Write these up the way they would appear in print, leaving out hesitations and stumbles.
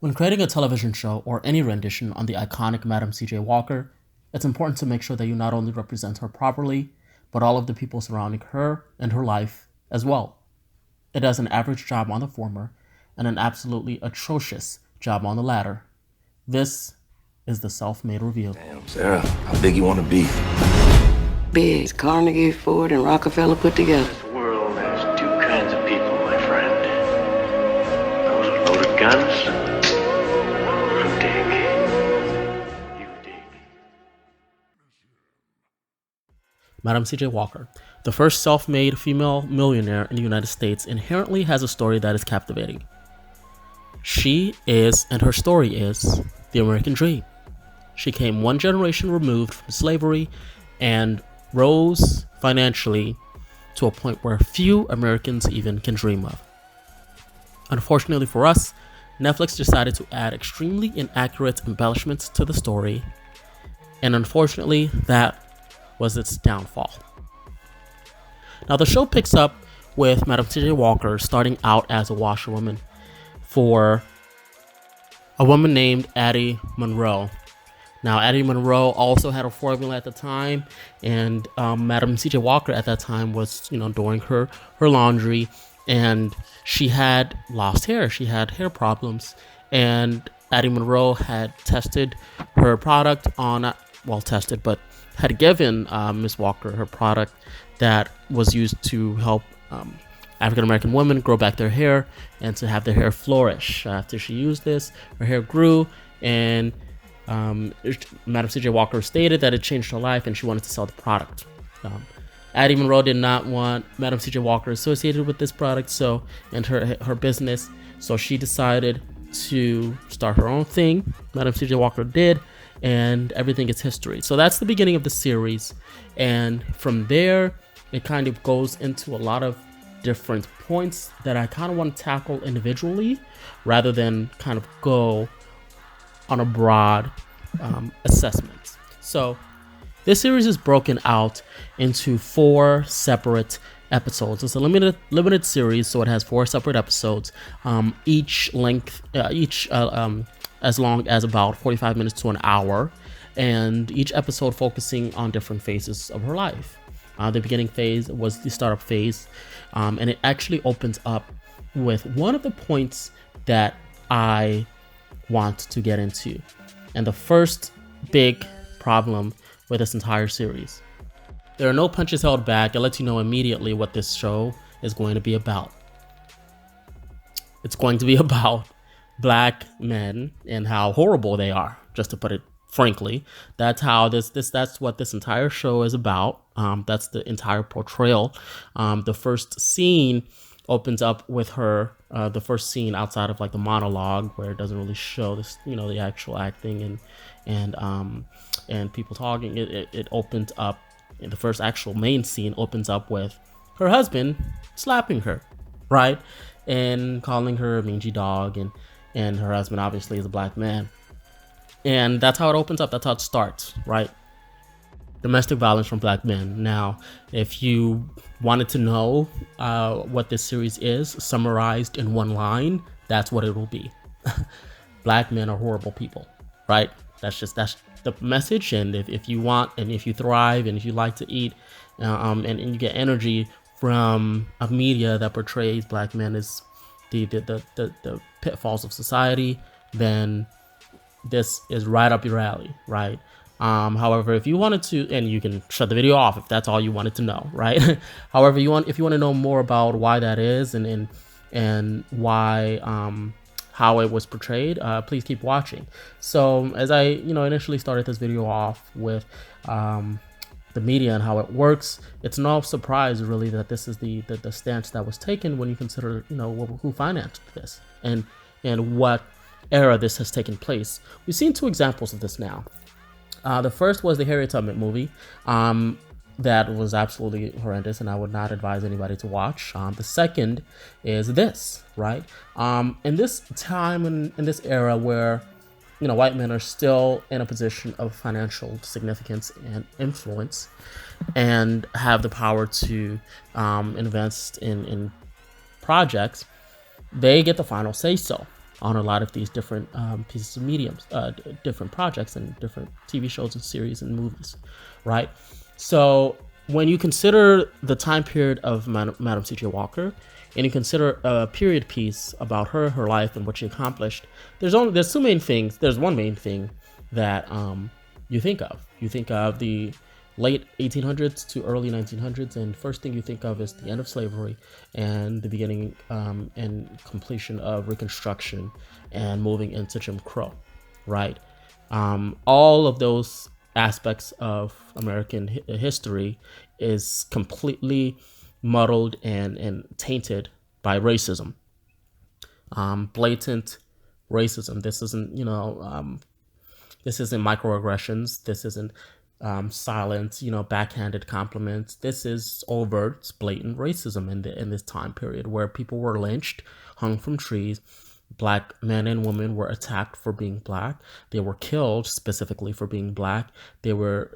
When creating a television show or any rendition on the iconic Madam C.J. Walker, it's important to make sure that you not only represent her properly, but all of the people surrounding her and her life as well. It does an average job on the former and an absolutely atrocious job on the latter. This is the Self-Made Review. Damn, Sarah, how big you want to be? Big as Carnegie, Ford, and Rockefeller put together. This world has two kinds of people, my friend. Those with loaded guns, those who dig. You dig. Madam C.J. Walker, the first self-made female millionaire in the United States, inherently has a story that is captivating. She is, and her story is, the American dream. She came one generation removed from slavery and rose financially to a point where few Americans even can dream of. Unfortunately for us, Netflix decided to add extremely inaccurate embellishments to the story, and unfortunately, that was its downfall. Now, the show picks up with Madam C.J. Walker starting out as a washerwoman for a woman named Addie Monroe. Now, Addie Monroe also had a formula at the time, and Madam C.J. Walker at that time was, doing her laundry, and she had lost hair. She had hair problems, and Addie Monroe had tested her product on, but had given Miss Walker her product that was used to help African American women grow back their hair and to have their hair flourish. After she used this, her hair grew, and Madam C.J. Walker stated that it changed her life and she wanted to sell the product. Addie Monroe did not want Madam C.J. Walker associated with this product and her business, so she decided to start her own thing. Madam C.J. Walker did, and everything is history. So that's the beginning of the series, and from there it kind of goes into a lot of different points that I kind of want to tackle individually rather than kind of go on a broad assessment. So this series is broken out into 4 separate episodes. It's a limited series, so it has 4 separate episodes, each as long as about 45 minutes to an hour, and each episode focusing on different phases of her life. The beginning phase was the startup phase, and it actually opens up with one of the points that I want to get into, and the first big problem with this entire series. There are no punches held back. It lets you know immediately what this show is going to be about. It's going to be about black men and how horrible they are, just to put it frankly. That's what this entire show is about. That's the entire portrayal. The first scene opens up with her, the first scene outside of like the monologue, where it doesn't really show this, the actual acting and people talking. It opens up, the first actual main scene opens up with her husband slapping her, right, and calling her a mangy dog, and her husband obviously is a black man, and that's how it opens up. That's how it starts, right? Domestic violence from black men. Now, if you wanted to know what this series is, summarized in one line, that's what it will be. Black men are horrible people, right? That's the message. And if you want, and if you thrive, and if you like to eat, and you get energy from a media that portrays black men as the pitfalls of society, then this is right up your alley, right? However, if you wanted to, and you can shut the video off if that's all you wanted to know, right? However, if you want to know more about why that is and why how it was portrayed, please keep watching. So as I initially started this video off with the media and how it works, it's no surprise really that this is the stance that was taken when you consider who financed this and what era this has taken place. We've seen 2 examples of this now. The first was the Harriet Tubman movie, that was absolutely horrendous, and I would not advise anybody to watch. The second is this, right? In this time, in this era where white men are still in a position of financial significance and influence, and have the power to invest in projects, they get the final say so. on a lot of these different pieces of mediums, different projects and different TV shows and series and movies, right? So when you consider the time period of Madam C.J. Walker, and you consider a period piece about her life and what she accomplished, there's two main things. There's one main thing that you think of. You think of the late 1800s to early 1900s, and first thing you think of is the end of slavery and the beginning and completion of Reconstruction and moving into Jim Crow, right? All of those aspects of American history is completely muddled and tainted by racism, blatant racism. This isn't microaggressions. This isn't silent, backhanded compliments. This is overt, blatant racism in this time period where people were lynched, hung from trees. Black men and women were attacked for being black. They were killed specifically for being black. Their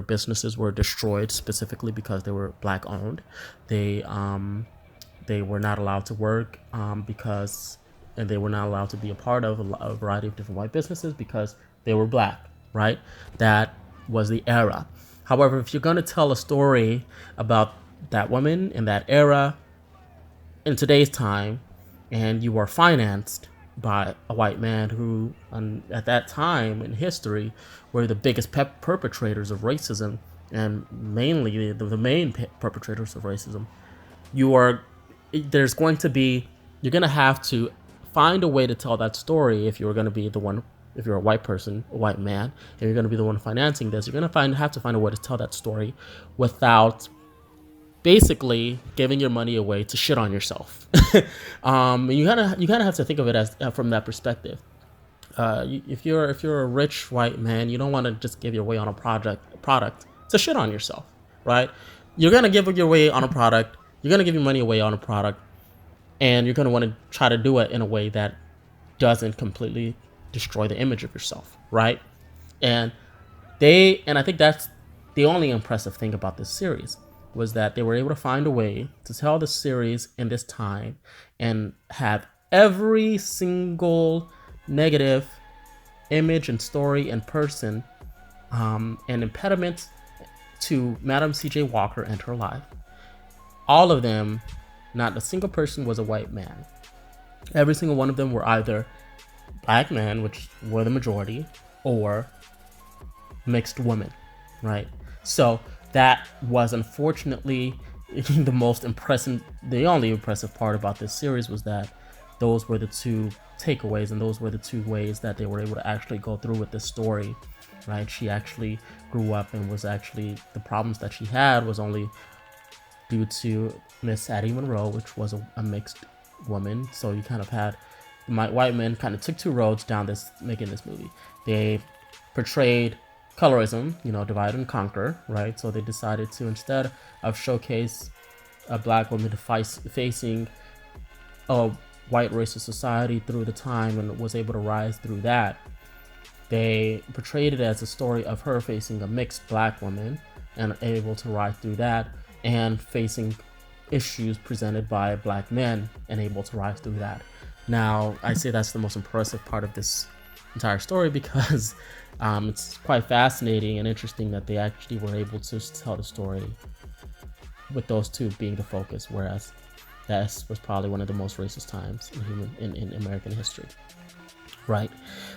businesses were destroyed specifically because they were black owned. They were not allowed to work and they were not allowed to be a part of a variety of different white businesses because they were black, right? That was the era. However, if you're going to tell a story about that woman in that era in today's time, and you are financed by a white man who, at that time in history, were the biggest perpetrators of racism, and mainly the main perpetrators of racism, you're going to have to find a way to tell that story if you're going to be the one. If you're a white person, a white man, and you're going to be the one financing this, you're going to have to find a way to tell that story without basically giving your money away to shit on yourself. You kind of have to think of it as from that perspective. If you're a rich white man, you don't want to just give your way on a product to shit on yourself, right? You're going to give your way on a product. You're going to give your money away on a product, and you're going to want to try to do it in a way that doesn't completely destroy the image of yourself, right? And I think that's the only impressive thing about this series, was that they were able to find a way to tell the series in this time and have every single negative image and story and person and impediment to Madam C.J. Walker and her life. All of them, not a single person was a white man. Every single one of them were either black men, which were the majority, or mixed women, right? So that was unfortunately the only impressive part about this series, was that those were the two takeaways, and those were the two ways that they were able to actually go through with this story, right? She actually grew up and the problems that she had was only due to Miss Addie Monroe, which was a mixed woman. So you kind of had white men kind of took two roads down making this movie. They portrayed colorism, divide and conquer, right? So they decided to, instead of showcase a black woman facing a white racist society through the time and was able to rise through that, they portrayed it as a story of her facing a mixed black woman and able to rise through that, and facing issues presented by black men and able to rise through that. Now, I say that's the most impressive part of this entire story because it's quite fascinating and interesting that they actually were able to tell the story with those two being the focus, whereas that was probably one of the most racist times in American history, right?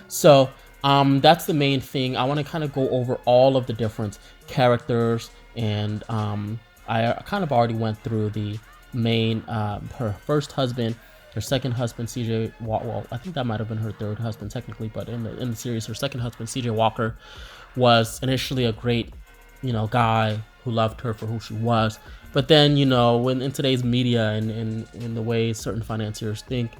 So that's the main thing. I want to kind of go over all of the different characters, and I kind of already went through the main, her first husband, her second husband, CJ. Well, I think that might have been her third husband technically, but in the series, her second husband, CJ Walker, was initially a great, guy who loved her for who she was. But then, when in today's media and in the way certain financiers think,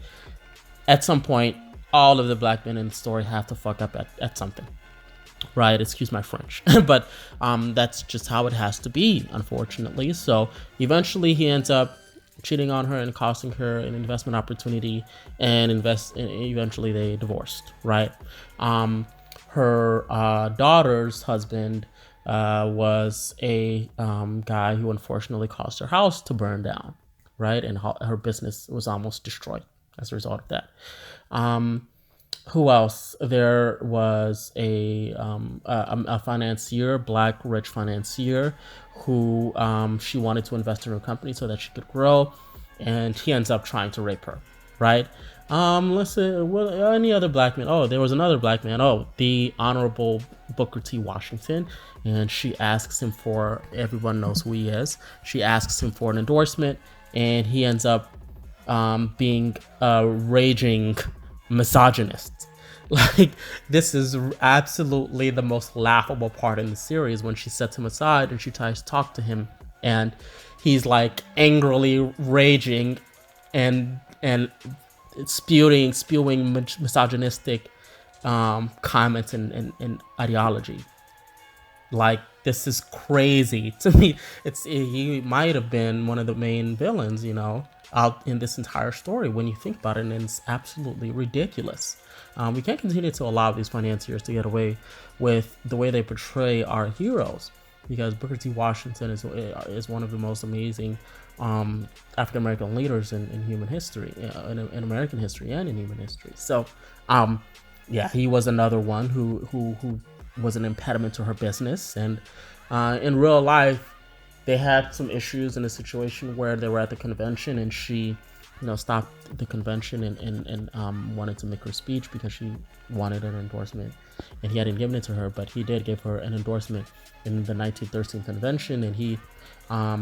at some point, all of the black men in the story have to fuck up at something, right? Excuse my French, but that's just how it has to be, unfortunately. So eventually, he ends up cheating on her and costing her an investment opportunity, and eventually they divorced, right? Her daughter's husband was a guy who unfortunately caused her house to burn down, right? And her business was almost destroyed as a result of that. Who else? There was a financier, black rich financier, who she wanted to invest in her company so that she could grow, and he ends up trying to rape her, right? Let's say, well, any other black man? Oh, there was another black man. Oh, the Honorable Booker T. Washington, and she asks him for. Everyone knows who he is. She asks him for an endorsement, and he ends up being a raging misogynist. Like, this is absolutely the most laughable part in the series, when she sets him aside and she tries to talk to him, and he's like angrily raging and spewing misogynistic comments and ideology. Like, this is crazy to me. He might have been one of the main villains, out in this entire story when you think about it, and it's absolutely ridiculous. We can't continue to allow these financiers to get away with the way they portray our heroes, because Booker T. Washington is one of the most amazing African American leaders in human history, in American history and in human history. So, yeah, he was another one who was an impediment to her business, and in real life, they had some issues in a situation where they were at the convention, and she, stopped the convention and wanted to make her speech because she wanted an endorsement, and he hadn't given it to her, but he did give her an endorsement in the 1913 convention, and he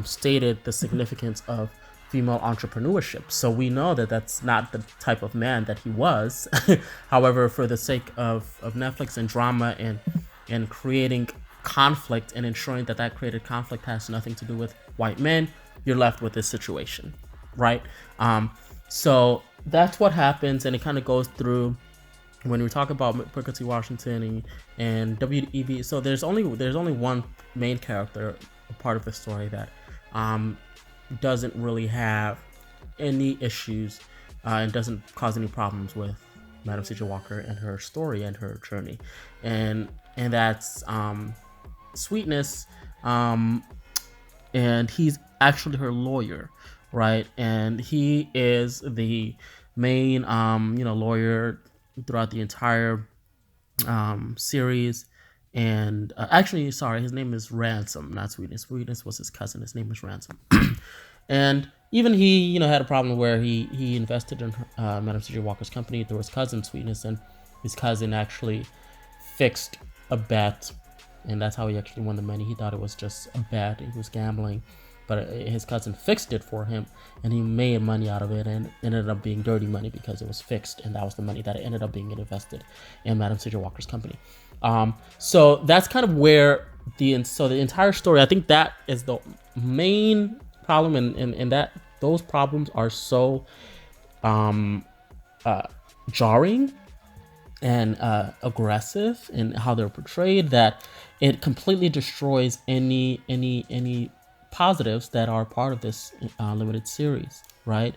stated the significance of female entrepreneurship. So we know that that's not the type of man that he was. However, for the sake of Netflix and drama and creating conflict and ensuring that created conflict has nothing to do with white men, you're left with this situation, right? So that's what happens, and it kind of goes through when we talk about Booker T. Washington and W.E.B. So there's only one main character, a part of the story that doesn't really have any issues and doesn't cause any problems with Madam C.J. Walker and her story and her journey, and that's Sweetness, and he's actually her lawyer, right? And he is the main lawyer throughout the entire series. And actually, sorry, his name is Ransom, not Sweetness. Sweetness was his cousin. His name was Ransom. And even he, had a problem where he invested in Madam C.J. Walker's company through his cousin Sweetness, and his cousin actually fixed a bet, and that's how he actually won the money. He thought it was just a bet; he was gambling, but his cousin fixed it for him, and he made money out of it, and it ended up being dirty money because it was fixed, and that was the money that ended up being invested in Madam C.J. Walker's company. So that's kind of where the entire story. I think that is the main problem, and that those problems are so jarring and aggressive in how they're portrayed that it completely destroys any positives that are part of this limited series, right?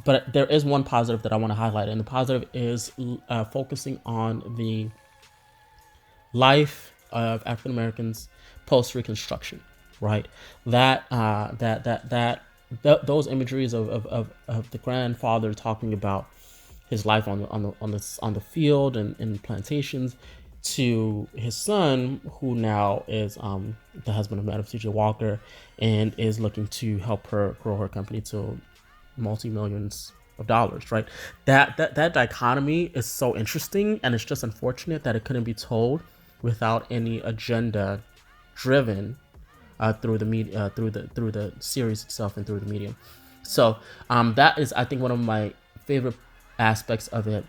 But there is one positive that I want to highlight, and the positive is focusing on the life of African Americans post Reconstruction, right? Those imageries of the grandfather talking about his life on the field and in plantations, to his son, who now is the husband of Madam C.J. Walker and is looking to help her grow her company to multi-millions of dollars, right? That dichotomy is so interesting, and it's just unfortunate that it couldn't be told without any agenda driven through the media, through the series itself and through the medium. So that is, I think, one of my favorite aspects of it,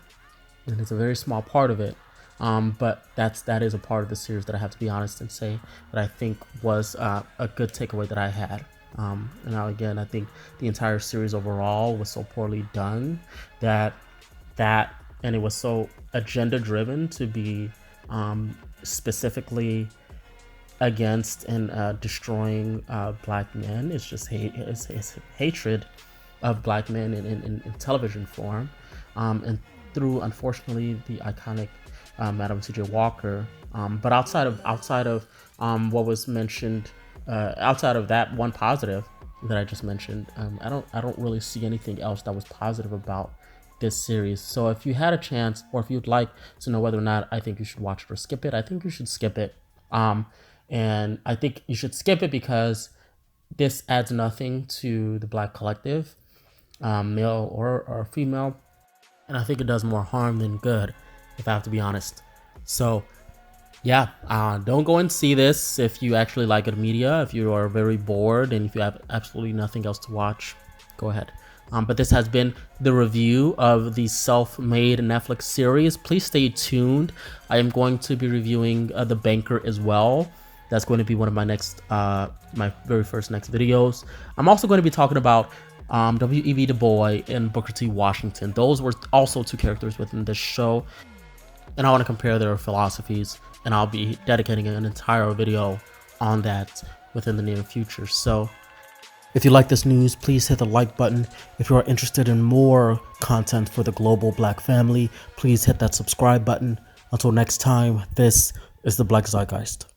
and it's a very small part of it. But that is a part of the series that I have to be honest and say that I think was a good takeaway that I had. And now again, I think the entire series overall was so poorly done that and it was so agenda driven to be specifically against and destroying black men. It's just it's hatred of black men in television form, and through, unfortunately, the iconic Madam C.J. Walker. But outside of what was mentioned, outside of that one positive, that I just mentioned. I don't really see anything else that was positive about this series. So if you had a chance, or if you'd like to know whether or not I think you should watch it or skip it, I think you should skip it. And I think you should skip it because this adds nothing to the Black collective, male or female, and I think it does more harm than good, if I have to be honest. So yeah, don't go and see this if you actually like good media. If you are very bored and if you have absolutely nothing else to watch, go ahead. But this has been the review of the self-made Netflix series. Please stay tuned. I am going to be reviewing The Banker as well. That's going to be one of my next, my very first next videos. I'm also going to be talking about W.E.B. Du Bois and Booker T. Washington. Those were also two characters within this show, and I want to compare their philosophies, and I'll be dedicating an entire video on that within the near future. So if you like this news, please hit the like button. If you are interested in more content for the global Black family, please hit that subscribe button. Until next time, this is the Black Zeitgeist.